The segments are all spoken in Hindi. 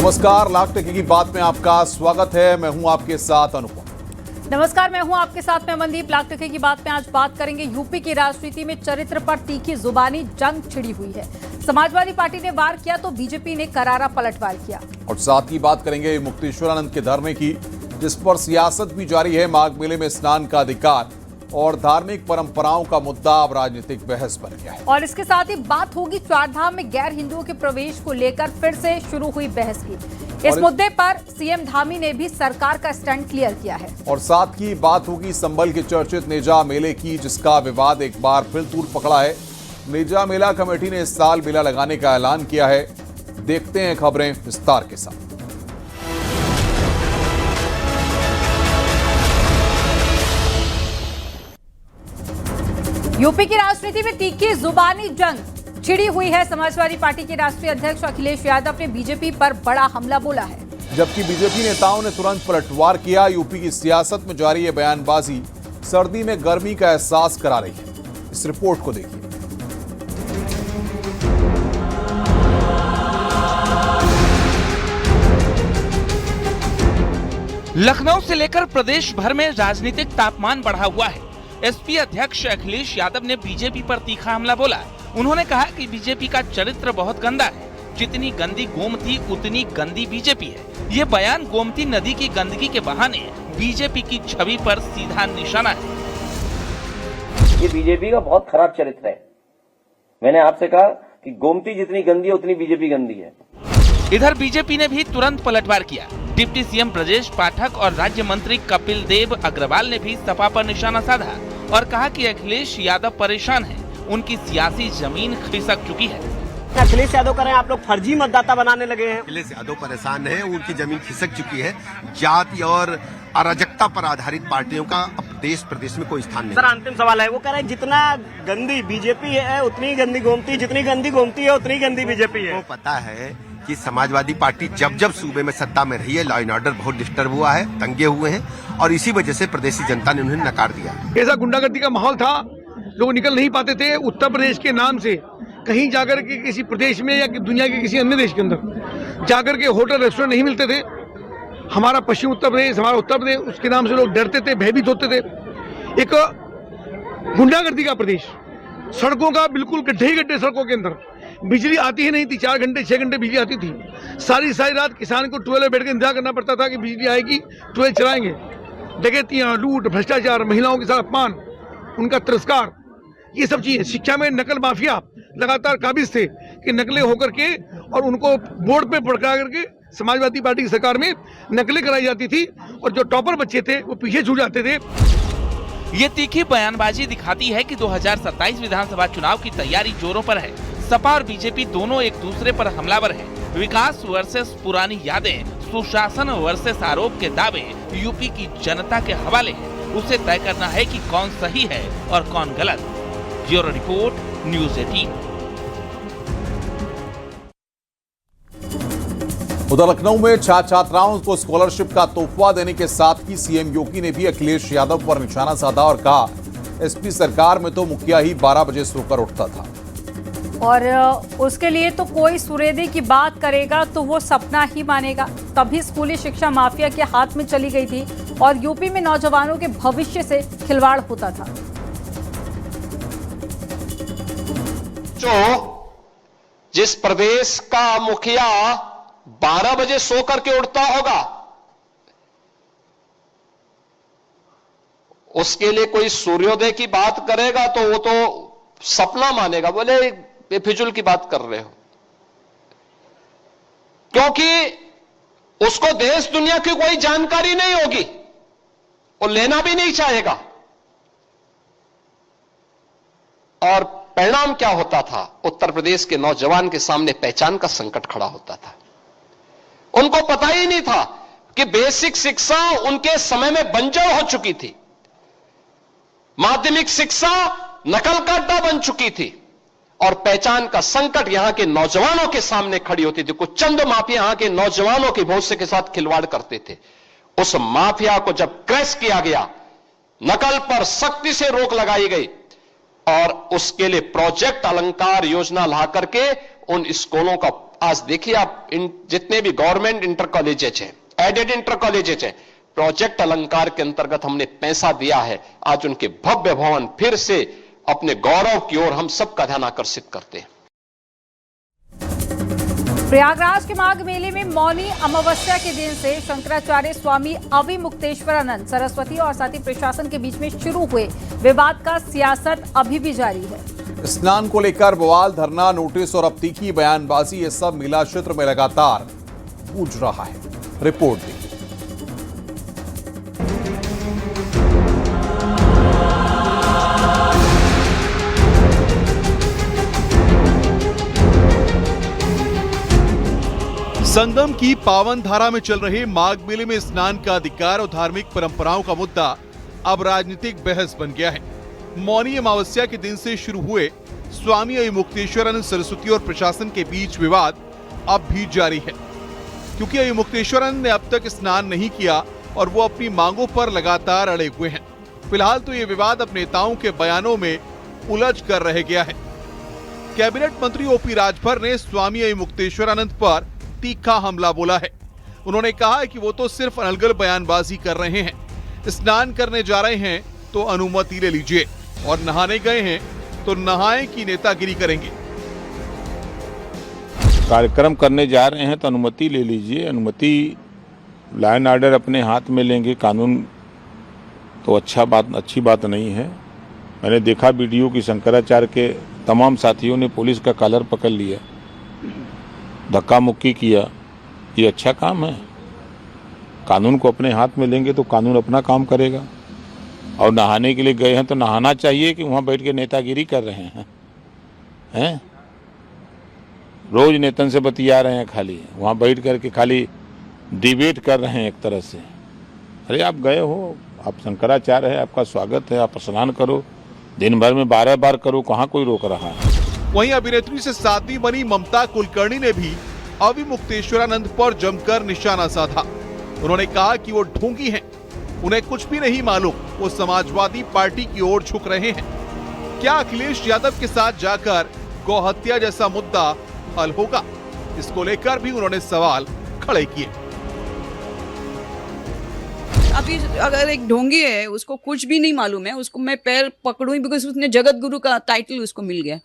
नमस्कार, लाख टके की बात में आपका स्वागत है। मैं हूं आपके साथ अनुपम। नमस्कार, मैं हूं आपके साथ में मनदीप। लाख टके की बात में आज बात करेंगे। यूपी की राजनीति में चरित्र पर तीखी जुबानी जंग छिड़ी हुई है। समाजवादी पार्टी ने वार किया तो बीजेपी ने करारा पलटवार किया। और साथ ही बात करेंगे मुक्तेश्वरानंद के धरने की, जिस पर सियासत भी जारी है। माघ मेले में स्नान का अधिकार और धार्मिक परंपराओं का मुद्दा अब राजनीतिक बहस बन गया है। और इसके साथ ही बात होगी चारधाम में गैर हिंदुओं के प्रवेश को लेकर फिर से शुरू हुई बहस की। इस मुद्दे पर सीएम धामी ने भी सरकार का स्टैंड क्लियर किया है। और साथ ही बात होगी संभल के चर्चित नेजा मेले की, जिसका विवाद एक बार फिर तूल पकड़ा है। नेजा मेला कमेटी ने इस साल मेला लगाने का ऐलान किया है। देखते हैं खबरें विस्तार के साथ। यूपी की राजनीति में तीखी जुबानी जंग छिड़ी हुई है। समाजवादी पार्टी के राष्ट्रीय अध्यक्ष अखिलेश यादव ने बीजेपी पर बड़ा हमला बोला है, जबकि बीजेपी नेताओं ने तुरंत पलटवार किया। यूपी की सियासत में जारी ये बयानबाजी सर्दी में गर्मी का एहसास करा रही है। इस रिपोर्ट को देखिए। लखनऊ से लेकर प्रदेश भर में राजनीतिक तापमान बढ़ा हुआ है। एसपी अध्यक्ष अखिलेश यादव ने बीजेपी पर तीखा हमला बोला। उन्होंने कहा कि बीजेपी का चरित्र बहुत गंदा है। जितनी गंदी गोमती उतनी गंदी बीजेपी है। ये बयान गोमती नदी की गंदगी के बहाने बीजेपी की छवि पर सीधा निशाना है। ये बीजेपी का बहुत खराब चरित्र है। मैंने आपसे कहा कि गोमती जितनी गंदी है उतनी बीजेपी गंदी है। इधर बीजेपी ने भी तुरंत पलटवार किया। डिप्टी सीएम ब्रजेश पाठक और राज्य मंत्री कपिल देव अग्रवाल ने भी सपा पर निशाना साधा और कहा कि अखिलेश यादव परेशान हैं। उनकी सियासी जमीन खिसक चुकी है। अखिलेश यादव कह रहे हैं आप लोग फर्जी मतदाता बनाने लगे हैं। अखिलेश यादव परेशान है, उनकी जमीन खिसक चुकी है। जाति और अराजकता पर आधारित पार्टियों का अब देश प्रदेश में कोई स्थान नहीं। सर अंतिम सवाल है, वो कह रहे हैं जितना गंदी बीजेपी है उतनी गंदी गोमती, जितनी गंदी गोमती है उतनी गंदी बीजेपी है। वो पता है कि समाजवादी पार्टी जब जब सूबे में सत्ता में रही है, लॉ एंड ऑर्डर बहुत डिस्टर्ब हुआ है, दंगे हुए हैं और इसी वजह से प्रदेशी जनता ने उन्हें नकार दिया। ऐसा गुंडागर्दी का माहौल था, लोग निकल नहीं पाते थे। उत्तर प्रदेश के नाम से कहीं जाकर के किसी प्रदेश में या दुनिया के किसी अन्य देश के अंदर जाकर के होटल रेस्टोरेंट नहीं मिलते थे। हमारा पश्चिम उत्तर प्रदेश, हमारा उत्तर प्रदेश, उसके नाम से लोग डरते थे, भयभीत होते थे। एक गुंडागर्दी का प्रदेश, सड़कों का बिल्कुल गड्ढे ही गड्ढे सड़कों के अंदर। बिजली आती ही नहीं थी, 4 घंटे 6 घंटे बिजली आती थी। सारी रात किसान को ट्यूबवेल में बैठ के इंतजार करना पड़ता था कि बिजली आएगी, ट्यूबवेल चलाएंगे। डकैतियां, लूट, भ्रष्टाचार, महिलाओं के साथ अपमान, उनका तिरस्कार, ये सब चीजें। शिक्षा में नकल माफिया लगातार काबिज थे कि नकलें होकर के और उनको बोर्ड पे पड़का करके समाजवादी पार्टी की सरकार में नकलें कराई जाती थी और जो टॉपर बच्चे थे वो पीछे छूट जाते थे। ये तीखी बयानबाजी दिखाती है कि 2027 विधानसभा चुनाव की तैयारी जोरों पर है। सपा और बीजेपी दोनों एक दूसरे पर हमलावर हैं। विकास वर्सेस पुरानी यादें, सुशासन वर्सेस आरोप के दावे यूपी की जनता के हवाले हैं। उसे तय करना है कि कौन सही है और कौन गलत। Bureau report, news 18। उधर लखनऊ में छात्राओं को स्कॉलरशिप का तोहफा देने के साथ ही सीएम योगी ने भी अखिलेश यादव पर निशाना साधा और कहा, एसपी सरकार में तो मुखिया ही 12 बजे सोकर उठता था और उसके लिए तो कोई सुरेदे की बात करेगा तो वो सपना ही मानेगा। तभी स्कूली शिक्षा माफिया के हाथ में चली गई थी और यूपी में नौजवानों के भविष्य से खिलवाड़ होता था। जो जिस प्रदेश का मुखिया 12 बजे सो करके उठता होगा, उसके लिए कोई सूर्योदय की बात करेगा तो वो तो सपना मानेगा। बोले बेफिजुल की बात कर रहे हो, क्योंकि उसको देश दुनिया की कोई जानकारी नहीं होगी, वो लेना भी नहीं चाहेगा। और परिणाम क्या होता था? उत्तर प्रदेश के नौजवान के सामने पहचान का संकट खड़ा होता था। उनको पता ही नहीं था कि बेसिक शिक्षा उनके समय में बंजर हो चुकी थी। माध्यमिक शिक्षा नकल का अड्डा बन चुकी थी और पहचान का संकट यहां के नौजवानों के सामने खड़ी होती थी। कुछ चंद माफिया यहां के नौजवानों के भविष्य के साथ खिलवाड़ करते थे। उस माफिया को जब क्रैश किया गया, नकल पर सख्ती से रोक लगाई गई और उसके लिए प्रोजेक्ट अलंकार योजना ला करके उन स्कूलों का आज देखिए आप इन जितने भी गवर्नमेंट इंटर कॉलेजेज हैं, एडेड इंटर कॉलेजेज हैं, प्रोजेक्ट अलंकार के अंतर्गत हमने पैसा दिया है। आज उनके भव्य भवन फिर से अपने गौरव की ओर हम सबका ध्यान आकर्षित करते हैं। प्रयागराज के माघ मेले में मौनी अमावस्या के दिन से शंकराचार्य स्वामी अविमुक्तेश्वरानंद सरस्वती और साथ ही प्रशासन के बीच में शुरू हुए विवाद का सियासत अभी भी जारी है। स्नान को लेकर बवाल, धरना, नोटिस और अब तीखी बयानबाजी, ये सब मेला क्षेत्र में लगातार गूंज रहा है। रिपोर्ट देखिए। संगम की पावन धारा में चल रहे माघ मेले में स्नान का अधिकार और धार्मिक परंपराओं का मुद्दा अब राजनीतिक बहस बन गया है। मौनी अमावस्या के दिन से शुरू हुए स्वामी अविमुक्तेश्वरानंद सरस्वती और प्रशासन के बीच विवाद अब भी जारी है, क्योंकि अविमुक्तेश्वरानंद ने अब तक स्नान नहीं किया और वो अपनी मांगों पर लगातार अड़े हुए हैं। फिलहाल तो ये विवाद अब नेताओं के बयानों में उलझ कर रह गया है। कैबिनेट मंत्री ओपी राजभर ने स्वामी अविमुक्तेश्वरानंद पर तीखा हमला बोला है। उन्होंने कहा है कि वो तो सिर्फ अनलगल बयानबाजी कर रहे हैं, स्नान करने जा रहे हैं तो अनुमति ले लीजिए और नहाने गए हैं तो नहाए की नेतागिरी करेंगे। कार्यक्रम करने जा रहे हैं तो अनुमति ले लीजिए, अनुमति लॉ एंड ऑर्डर अपने हाथ में लेंगे, कानून तो अच्छी बात नहीं है। मैंने देखा वीडियो की शंकराचार्य के तमाम साथियों ने पुलिस का कॉलर पकड़ लिया, धक्का मुक्की किया, ये अच्छा काम है। कानून को अपने हाथ में लेंगे तो कानून अपना काम करेगा। और नहाने के लिए गए हैं तो नहाना चाहिए कि वहाँ बैठ के नेतागिरी कर रहे हैं? रोज नेतन से बतिया रहे हैं, खाली वहाँ बैठ करके खाली डिबेट कर रहे हैं एक तरह से। अरे आप गए हो, आप शंकराचार्य है, आपका स्वागत है, आप स्नान करो, दिन भर में 12 बार करो, कहाँ कोई रोक रहा है। वहीं अभिनेत्री से साथी बनी ममता कुलकर्णी ने भी अविमुक्तेश्वरानंद पर जमकर निशाना साधा। उन्होंने कहा कि वो ढोंगी हैं, उन्हें कुछ भी नहीं मालूम, वो समाजवादी पार्टी की ओर झुक रहे हैं। क्या अखिलेश यादव के साथ जाकर गौहत्या जैसा मुद्दा हल होगा? इसको लेकर भी उन्होंने सवाल खड़े किए। अभी अगर एक ढोंगी है, उसको कुछ भी नहीं मालूम है, उसको मैं पैर पकड़ूं बिकॉज उसने जगत गुरु का टाइटल उसको मिल गया,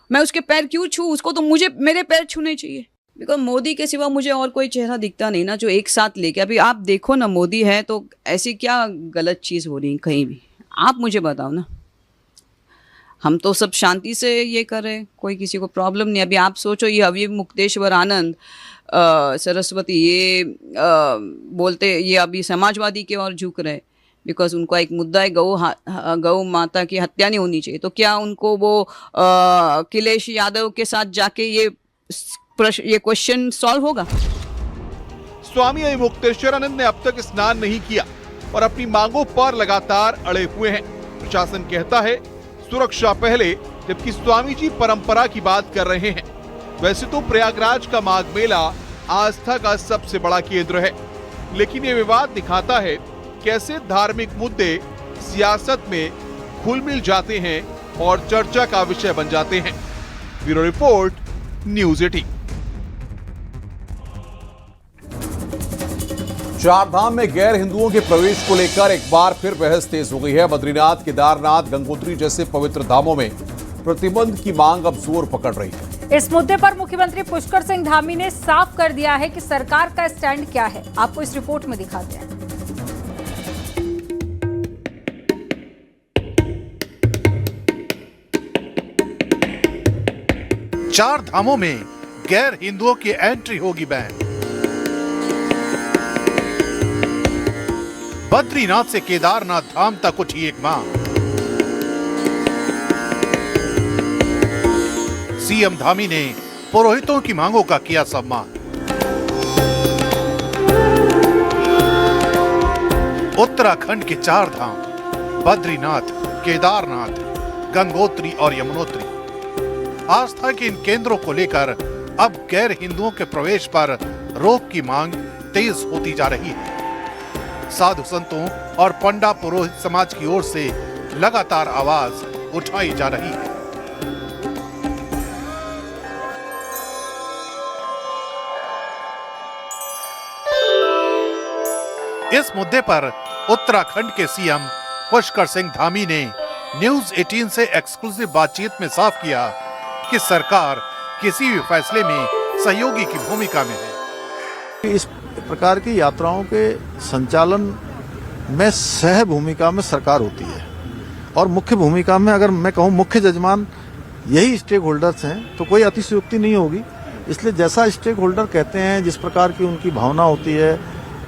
मैं उसके पैर क्यों छूं? उसको तो मुझे मेरे पैर छूने चाहिए, बिकॉज मोदी के सिवा मुझे और कोई चेहरा दिखता नहीं ना जो एक साथ लेके। अभी आप देखो ना, मोदी है तो ऐसी क्या गलत चीज़ हो रही है कहीं भी? आप मुझे बताओ ना। हम तो सब शांति से ये कर रहे हैं, कोई किसी को प्रॉब्लम नहीं। अभी आप सोचो, ये अविमुक्तेश्वरानंद सरस्वती ये बोलते, ये अभी समाजवादी की ओर झुक रहे, बिकॉज उनका एक मुद्दा है गौ माता की हत्या नहीं होनी चाहिए। तो क्या उनको वो अखिलेश यादव के साथ जाके ये क्वेश्चन सॉल्व होगा? स्वामी अविमुक्तेश्वरानंद ने अब तक स्नान नहीं किया और अपनी मांगों पर लगातार अड़े हुए हैं। प्रशासन कहता है सुरक्षा पहले, जबकि स्वामी जी परंपरा की बात कर रहे हैं। वैसे तो प्रयागराज का माघ मेला आस्था का सबसे बड़ा केंद्र है, लेकिन ये विवाद दिखाता है कैसे धार्मिक मुद्दे सियासत में घुल मिल जाते हैं और चर्चा का विषय बन जाते हैं। Bureau report, news 18। चारधाम में गैर हिंदुओं के प्रवेश को लेकर एक बार फिर बहस तेज हो गई है। बद्रीनाथ, केदारनाथ, गंगोत्री जैसे पवित्र धामों में प्रतिबंध की मांग अब जोर पकड़ रही है। इस मुद्दे पर मुख्यमंत्री पुष्कर सिंह धामी ने साफ कर दिया है कि सरकार का स्टैंड क्या है। आपको इस रिपोर्ट में दिखाते हैं। चार धामों में गैर हिंदुओं की एंट्री होगी बैन। बद्रीनाथ से केदारनाथ धाम तक उठी एक मांग। सीएम धामी ने पुरोहितों की मांगों का किया सम्मान। उत्तराखंड के चार धाम बद्रीनाथ, केदारनाथ, गंगोत्री और यमुनोत्री, आस्था के इन केंद्रों को लेकर अब गैर हिंदुओं के प्रवेश पर रोक की मांग तेज होती जा रही है। साधु संतों और पंडा पुरोहित समाज की ओर से लगातार आवाज उठाई जा रही है। इस मुद्दे पर उत्तराखंड के सीएम पुष्कर सिंह धामी ने न्यूज 18 से एक्सक्लूसिव बातचीत में साफ किया कि सरकार किसी भी फैसले में सहयोगी की भूमिका में है। इस प्रकार की यात्राओं के संचालन में सह भूमिका में सरकार होती है और मुख्य भूमिका में, अगर मैं कहूँ मुख्य जजमान यही स्टेक होल्डर्स हैं, तो कोई अतिशयोक्ति नहीं होगी। इसलिए जैसा स्टेक होल्डर कहते हैं, जिस प्रकार की उनकी भावना होती है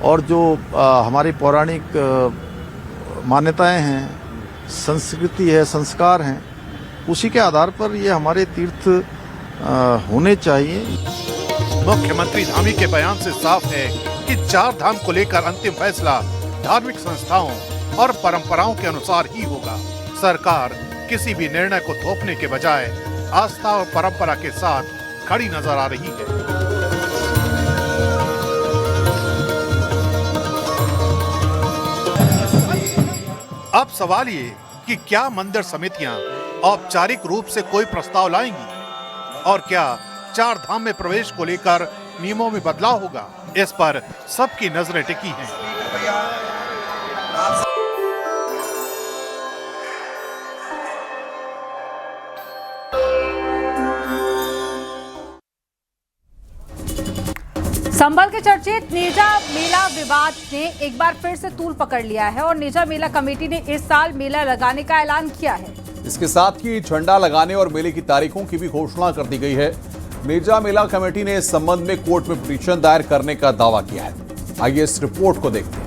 और जो हमारी पौराणिक मान्यताएं हैं, संस्कृति है, संस्कार हैं, उसी के आधार पर ये हमारे तीर्थ होने चाहिए। मुख्यमंत्री धामी के बयान से साफ है कि 4 धाम को लेकर अंतिम फैसला धार्मिक संस्थाओं और परंपराओं के अनुसार ही होगा। सरकार किसी भी निर्णय को थोपने के बजाय आस्था और परंपरा के साथ खड़ी नजर आ रही है। अब सवाल ये कि क्या मंदिर समितियां औपचारिक रूप से कोई प्रस्ताव लाएंगी और क्या 4 धाम में प्रवेश को लेकर नियमों में बदलाव होगा, इस पर सबकी नजरें टिकी हैं। संभल के चर्चित नेजा मेला विवाद ने एक बार फिर से तूल पकड़ लिया है और नेजा मेला कमेटी ने इस साल मेला लगाने का ऐलान किया है। इसके साथ ही झंडा लगाने और मेले की तारीखों की भी घोषणा कर दी गई है। नेजा मेला कमेटी ने इस संबंध में कोर्ट में पिटीशन दायर करने का दावा किया है। आइए इस रिपोर्ट को देखते हैं।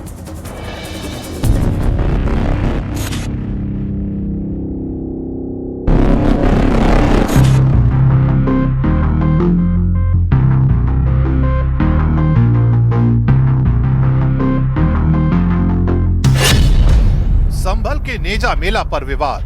संभल के नेजा मेला पर विवाद।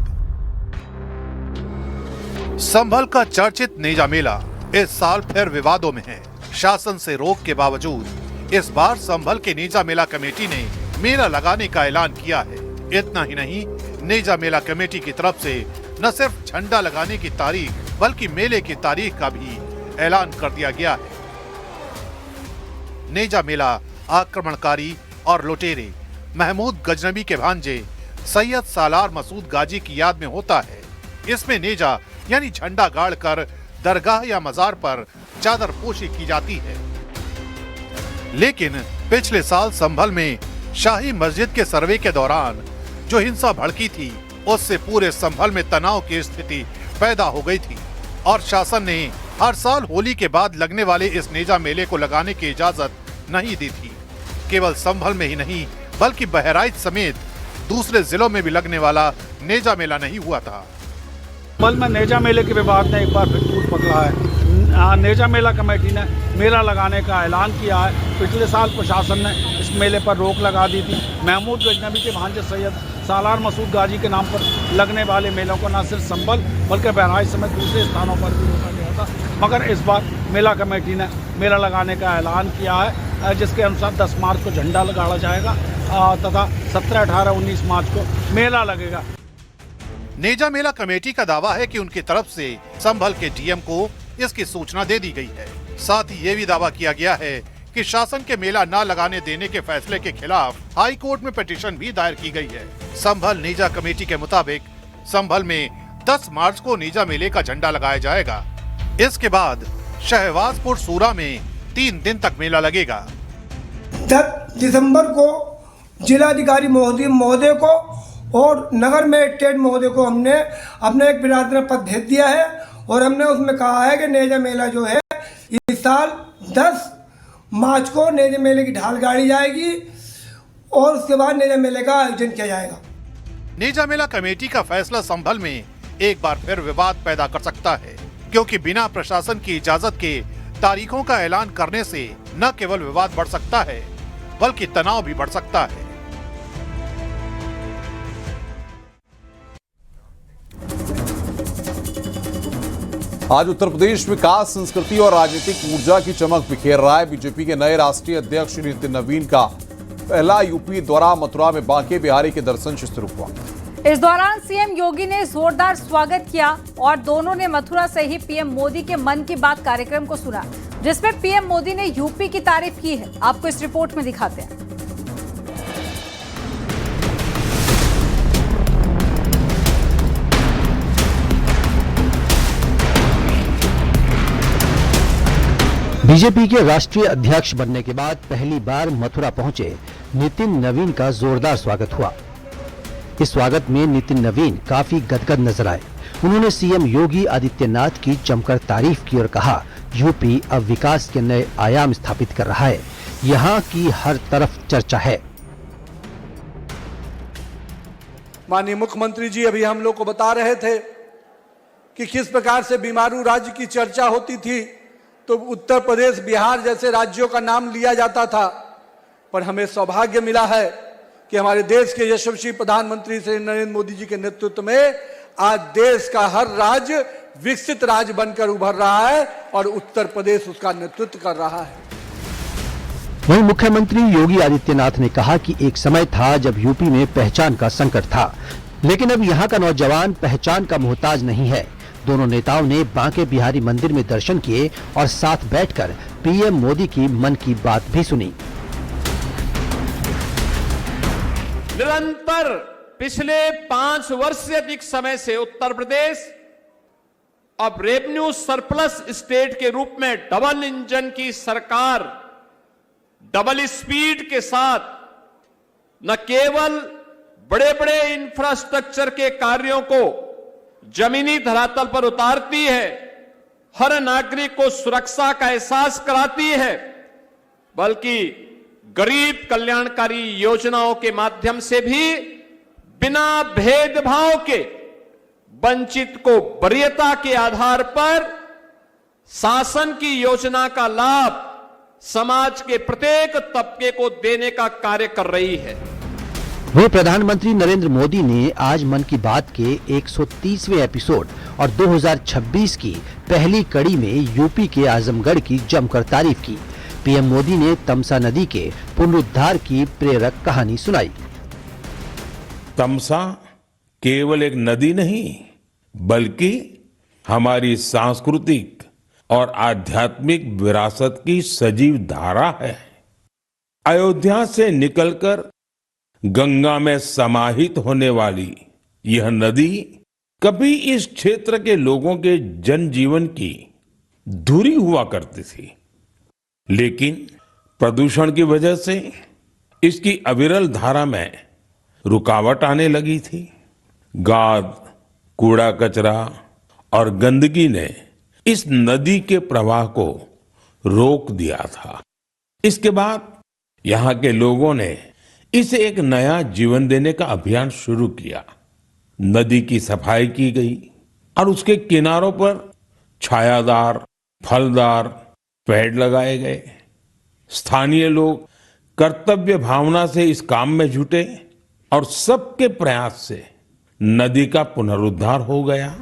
संभल का चर्चित नेजा मेला इस साल फिर विवादों में है। शासन से रोक के बावजूद इस बार संभल के नेजा मेला कमेटी ने मेला लगाने का ऐलान किया है। इतना ही नहीं, नेजा मेला कमेटी की तरफ से न सिर्फ झंडा लगाने की तारीख बल्कि मेले की तारीख का भी ऐलान कर दिया गया है। नेजा मेला आक्रमणकारी और लुटेरे महमूद गजनबी के भांजे सैयद सालार मसूद गाजी की याद में होता है। इसमें नेजा यानी झंडा गाड़ कर दरगाह या मजार पर चादर पोशी की जाती है। लेकिन पिछले साल संभल में शाही मस्जिद के सर्वे के दौरान जो हिंसा भड़की थी, उससे पूरे संभल में तनाव की स्थिति पैदा हो गई थी और शासन ने हर साल होली के बाद लगने वाले इस नेजा मेले को लगाने की इजाजत नहीं दी थी। केवल संभल में ही नहीं बल्कि बहराइच समेत दूसरे जिलों में भी लगने वाला नेजा मेला नहीं हुआ था। संभल में नेजा मेले के विवाद ने एक बार फिर तूल पकड़ा है। नेजा मेला कमेटी ने मेला लगाने का ऐलान किया है। पिछले साल प्रशासन ने इस मेले पर रोक लगा दी थी। महमूद गजनबी के भांजे सैयद सालार मसूद गाजी के नाम पर लगने वाले मेलों को न सिर्फ संभल बल्कि बहराइच समेत दूसरे स्थानों पर भी रोका गया था। मगर इस बार मेला कमेटी ने मेला लगाने का ऐलान किया है, जिसके अनुसार 10 मार्च को झंडा गाड़ा जाएगा तथा 17, 18, 19 मार्च को मेला लगेगा। नेजा मेला कमेटी का दावा है कि उनकी तरफ से संभल के डीएम को इसकी सूचना दे दी गई है। साथ ही ये भी दावा किया गया है कि शासन के मेला न लगाने देने के फैसले के खिलाफ हाई कोर्ट में पिटीशन भी दायर की गई है। संभल नेजा कमेटी के मुताबिक संभल में 10 मार्च को नेजा मेले का झंडा लगाया जाएगा। इसके बाद शहबाजपुर सूरा में 3 दिन तक मेला लगेगा। 10 दिसंबर को जिलाधिकारी महोदय को और नगर मजिस्ट्रेट महोदय को हमने अपना एक विरासत पत्र भेज दिया है और हमने उसमें कहा है कि नेजा मेला जो है इस साल 10 मार्च को नेजा मेले की ढाल गाड़ी जाएगी और उसके बाद नेजा मेले का आयोजन किया जाएगा। नेजा मेला कमेटी का फैसला संभल में एक बार फिर विवाद पैदा कर सकता है, क्योंकि बिना प्रशासन की इजाजत के तारीखों का ऐलान करने से न केवल विवाद बढ़ सकता है बल्कि तनाव भी बढ़ सकता है। आज उत्तर प्रदेश विकास, संस्कृति और राजनीतिक ऊर्जा की चमक बिखेर रहा है। बीजेपी के नए राष्ट्रीय अध्यक्ष नितिन नवीन का पहला यूपी दौरा मथुरा में बांके बिहारी के दर्शन से शुरू हुआ। इस दौरान सीएम योगी ने जोरदार स्वागत किया और दोनों ने मथुरा से ही पीएम मोदी के मन की बात कार्यक्रम को सुना, जिसमें पीएम मोदी ने यूपी की तारीफ की है। आपको इस रिपोर्ट में दिखाते हैं। बीजेपी के राष्ट्रीय अध्यक्ष बनने के बाद पहली बार मथुरा पहुंचे नितिन नवीन का जोरदार स्वागत हुआ। इस स्वागत में नितिन नवीन काफी गदगद नजर आए। उन्होंने सीएम योगी आदित्यनाथ की जमकर तारीफ की और कहा, यूपी अब विकास के नए आयाम स्थापित कर रहा है, यहाँ की हर तरफ चर्चा है। माननीय मुख्यमंत्री जी अभी हम लोग को बता रहे थे कि किस प्रकार से बीमारू राज्य की चर्चा होती थी तो उत्तर प्रदेश, बिहार जैसे राज्यों का नाम लिया जाता था, पर हमें सौभाग्य मिला है कि हमारे देश के यशस्वी प्रधानमंत्री श्री नरेंद्र मोदी जी के नेतृत्व में आज देश का हर राज्य विकसित राज्य बनकर उभर रहा है और उत्तर प्रदेश उसका नेतृत्व कर रहा है। वहीं मुख्यमंत्री योगी आदित्यनाथ ने कहा कि एक समय था जब यूपी में पहचान का संकट था, लेकिन अब यहाँ का नौजवान पहचान का मोहताज नहीं है। दोनों नेताओं ने बांके बिहारी मंदिर में दर्शन किए और साथ बैठकर पीएम मोदी की मन की बात भी सुनी। निरंतर पिछले 5 वर्ष से अधिक समय से उत्तर प्रदेश अब रेवेन्यू सरप्लस स्टेट के रूप में डबल इंजन की सरकार, डबल स्पीड के साथ न केवल बड़े बड़े इंफ्रास्ट्रक्चर के कार्यों को जमीनी धरातल पर उतारती है, हर नागरिक को सुरक्षा का एहसास कराती है, बल्कि गरीब कल्याणकारी योजनाओं के माध्यम से भी बिना भेदभाव के वंचित को वरीयता के आधार पर शासन की योजना का लाभ समाज के प्रत्येक तबके को देने का कार्य कर रही है। वहीं प्रधानमंत्री नरेंद्र मोदी ने आज मन की बात के 130वें एपिसोड और 2026 की पहली कड़ी में यूपी के आजमगढ़ की जमकर तारीफ की। पीएम मोदी ने तमसा नदी के पुनरुद्धार की प्रेरक कहानी सुनाई। तमसा केवल एक नदी नहीं, बल्कि हमारी सांस्कृतिक और आध्यात्मिक विरासत की सजीव धारा है। अयोध्या से निकलकर गंगा में समाहित होने वाली यह नदी कभी इस क्षेत्र के लोगों के जनजीवन की धुरी हुआ करती थी, लेकिन प्रदूषण की वजह से इसकी अविरल धारा में रुकावट आने लगी थी। गाद, कूड़ा कचरा और गंदगी ने इस नदी के प्रवाह को रोक दिया था। इसके बाद यहाँ के लोगों ने इसे एक नया जीवन देने का अभियान शुरू किया। नदी की सफाई की गई और उसके किनारों पर छायादार, फलदार पेड़ लगाए गए। स्थानीय लोग कर्तव्य भावना से इस काम में जुटे और सबके प्रयास से नदी का पुनरुद्धार हो गया।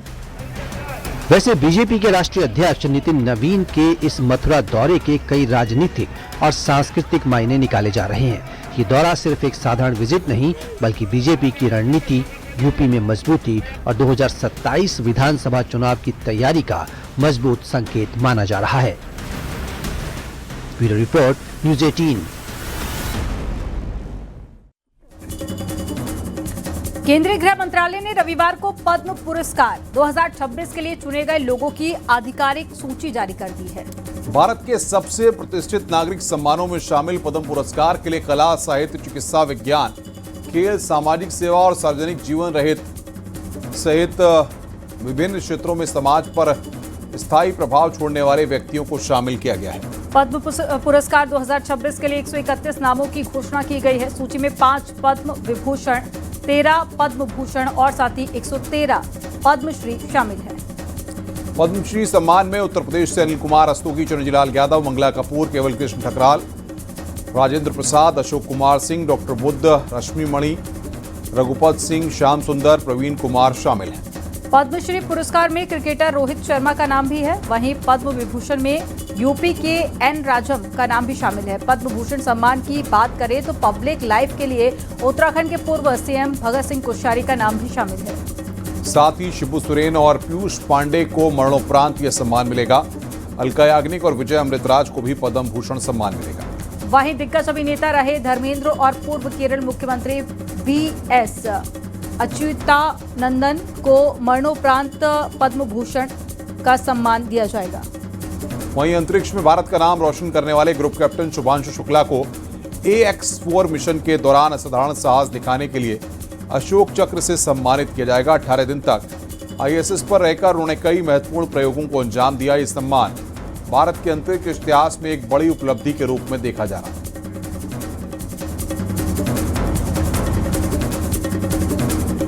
वैसे बीजेपी के राष्ट्रीय अध्यक्ष नितिन नवीन के इस मथुरा दौरे के कई राजनीतिक और सांस्कृतिक मायने निकाले जा रहे हैं। ये दौरा सिर्फ एक साधारण विजिट नहीं, बल्कि बीजेपी की रणनीति, यूपी में मजबूती और 2027 विधानसभा चुनाव की तैयारी का मजबूत संकेत माना जा रहा है। Bureau report, news 18। केंद्रीय गृह मंत्रालय ने रविवार को पद्म पुरस्कार 2026 के लिए चुने गए लोगों की आधिकारिक सूची जारी कर दी है। भारत के सबसे प्रतिष्ठित नागरिक सम्मानों में शामिल पद्म पुरस्कार के लिए कला, साहित्य, चिकित्सा, विज्ञान, खेल, सामाजिक सेवा और सार्वजनिक जीवन सहित विभिन्न क्षेत्रों में समाज पर स्थायी प्रभाव छोड़ने वाले व्यक्तियों को शामिल किया गया है। पद्म पुरस्कार 2026 के लिए 131 नामों की घोषणा की गई है। सूची में 5 पद्म विभूषण, 13 पद्म भूषण और साथ ही 113 पद्मश्री शामिल है। पद्मश्री सम्मान में उत्तर प्रदेश से अनिल कुमार रस्तोगी, चिरंजीलाल यादव, मंगला कपूर, केवल कृष्ण ठकराल, राजेंद्र प्रसाद, अशोक कुमार सिंह, डॉक्टर बुद्ध, रश्मि मणि, रघुपत सिंह, श्याम सुंदर, प्रवीण कुमार शामिल हैं। पद्मश्री पुरस्कार में क्रिकेटर रोहित शर्मा का नाम भी है। वहीं पद्म विभूषण में यूपी के एन राजम का नाम भी शामिल है। पद्म भूषण सम्मान की बात करें तो पब्लिक लाइफ के लिए उत्तराखंड के पूर्व सीएम भगत सिंह कोश्यारी का नाम भी शामिल है। साथ ही शिबू सोरेन और पीयूष पांडे को मरणोपरांत यह सम्मान मिलेगा। अलका याग्निक और विजय अमृतराज को भी पद्म भूषण सम्मान मिलेगा। वहीं दिग्गज अभिनेता रहे धर्मेंद्र और पूर्व केरल मुख्यमंत्री बीएस अच्युतानंदन को मरणोपरांत पद्म भूषण का सम्मान दिया जाएगा। वहीं अंतरिक्ष में भारत का नाम रोशन करने वाले ग्रुप कैप्टन शुभांशु शुक्ला को AX4 मिशन के दौरान असाधारण साहस दिखाने के लिए अशोक चक्र से सम्मानित किया जाएगा। 18 दिन तक ISS पर रहकर उन्होंने कई महत्वपूर्ण प्रयोगों को अंजाम दिया। ये सम्मान भारत के अंतरिक्ष इतिहास में एक बड़ी उपलब्धि के रूप में देखा जा रहा है।